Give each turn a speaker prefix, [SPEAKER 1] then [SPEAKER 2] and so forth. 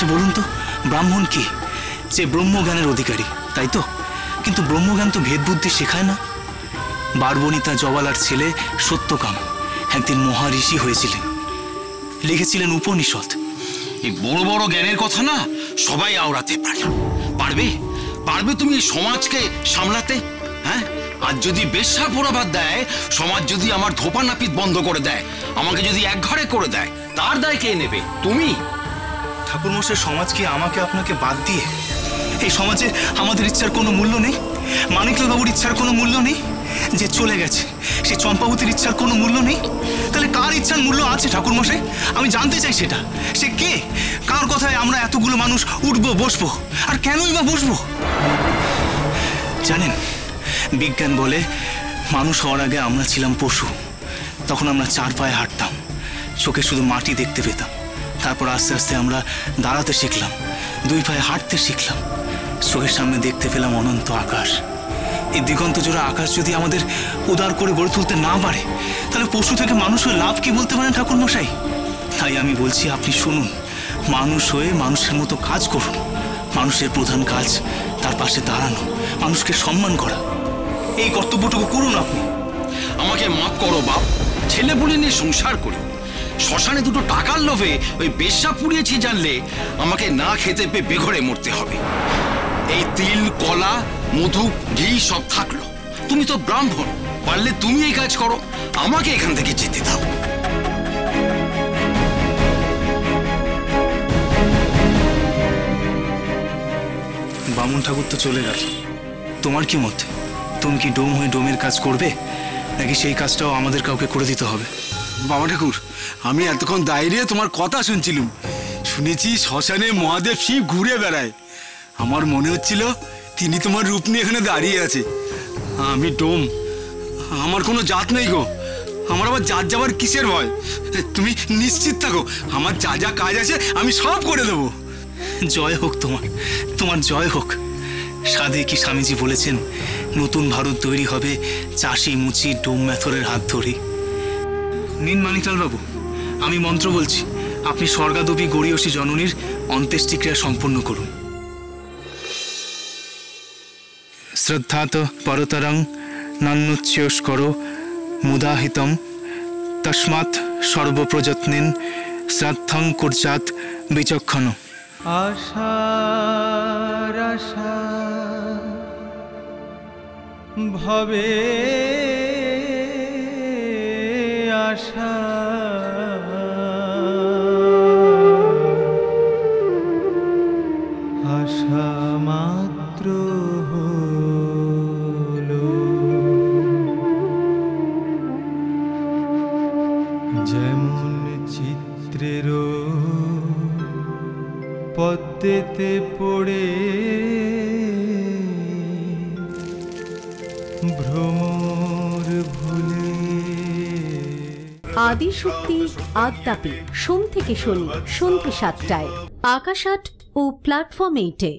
[SPEAKER 1] আচ্ছা বলুন তো, ব্রাহ্মণ কি? যে ব্রহ্মজ্ঞানের অধিকারী, তাই তো? কিন্তু ব্রহ্মজ্ঞান তো ভেদ বুদ্ধি শেখায় না। বারবণিতা জবালার ছেলে সত্যকাম একদিন মহাঋষি হয়েছিলেন, লিখেছিলেন উপনিষদ।
[SPEAKER 2] এই বড় বড় জ্ঞানের কথা না সবাই আওড়াতে পারে। পারবে পারবে তুমি সমাজকে সামলাতে? হ্যাঁ, আজ যদি বেশ্যার পোড়াবাদ দেয়, সমাজ যদি আমার ধোপা নাপিত বন্ধ করে দেয়, আমাকে যদি এক ঘরে করে দেয়, তার দায় কে নেবে? তুমি।
[SPEAKER 1] ঠাকুরমশাই, সমাজ কি আমাকে আপনাকে বাদ দিয়ে? এই সমাজে আমাদের ইচ্ছার কোনো মূল্য নেই? মানিকলাল বাবুর ইচ্ছার কোনো মূল্য নেই? যে চলে গেছে সে চম্পাবতীর ইচ্ছার কোনো মূল্য নেই? তাহলে কার ইচ্ছার মূল্য আছে ঠাকুরমশাই? আমি জানতে চাই সেটা। সে কে? কার কথায় আমরা এতগুলো মানুষ উঠবো বসবো? আর কেনই বা বসবো? জানেন, বিজ্ঞান বলে মানুষ হওয়ার আগে আমরা ছিলাম পশু। তখন আমরা 4 পায়ে হাঁটতাম, চোখে শুধু মাটি দেখতে পেতাম। তারপর আস্তে আস্তে আমরা দাঁড়াতে শিখলাম, 2 পায়ে হাঁটতে শিখলাম, চোখের সামনে দেখতে পেলাম অনন্ত আকাশ। এই দিগন্ত জোড়া আকাশ যদি আমাদের উদার করে গড়ে তুলতে না পারে, তাহলে পশু থেকে মানুষ হয়ে লাভ কি বলতে পারেন ঠাকুরমশাই? তাই আমি বলছি, আপনি শুনুন, মানুষ হয়ে মানুষের মতো কাজ করুন। মানুষের প্রধান কাজ তার পাশে দাঁড়ানো, মানুষকে সম্মান করা। এই কর্তব্যটুকু করুন আপনি।
[SPEAKER 2] আমাকে মাফ করো বাপ, ছেলে পুলে নিয়ে সংসার করি। শ্মশানে দুটো টাকার লোভে ওই বেশ্যা পুড়িয়েছি জানলে আমাকে না খেতে পেয়ে বেঘরে মরতে হবে। এই তিল, কলা, মধু, ঘি সব থাকলো। তুমি তো ব্রাহ্মণ, পারলে তুমি এই কাজ করো, আমাকে এখান থেকে যেতে দাও।
[SPEAKER 1] বামুন ঠাকুর তো চলে গেল, তোমার কি মত? তুমি কি ডোম হয়ে ডোমের কাজ করবে, নাকি সেই কাজটাও আমাদের কাউকে করে দিতে হবে?
[SPEAKER 3] বাবা ঠাকুর, আমি এতক্ষণ দাঁড়িয়ে তোমার কথা শুনছিলাম। শুনেছি শ্মশানে মহাদেব শিব ঘুরে বেড়ায়। আমার মনে হচ্ছিল তিনি তোমার রূপ নিয়ে এখানে দাঁড়িয়ে আছে। আমি ডোম, আমার কোনো জাত নেই গো। আমার আবার জাত যাবার কিসের ভয়? তুমি নিশ্চিত থাকো, আমার যা যা কাজ আছে আমি সব করে দেবো।
[SPEAKER 1] জয় হোক তোমার, তোমার জয় হোক। সাধে কি স্বামীজি বলেছেন, নতুন ভারত তৈরি হবে চাষি মুচি ডোম ম্যাথরের হাত ধরে। নিন মানিকলাল বাবু, আমি মন্ত্র বলছি, আপনি স্বর্গাদপি গড়িয়সী জননীর অন্ত্যেষ্টিক্রিয়া সম্পন্ন করুন। শ্রদ্ধাত পরতরং নান্যচ্যস্কর মুদাহিতম তস্মাৎ সর্বপ্রযত্নেন শ্রাদ্ধং কুর্যাৎ বিচক্ষণ।
[SPEAKER 4] আশার আশা ভবে আশা আশা মাত্র হলো যেমন চিত্রের পদ্মেতে পড়ে ভ্রমর ভুলে।
[SPEAKER 5] আদিশক্তি আদ্যাপি সোম থেকে শনি সন্ধ্যে 7টায় আকাশ 8 ও প্ল্যাটফর্ম 8-এ।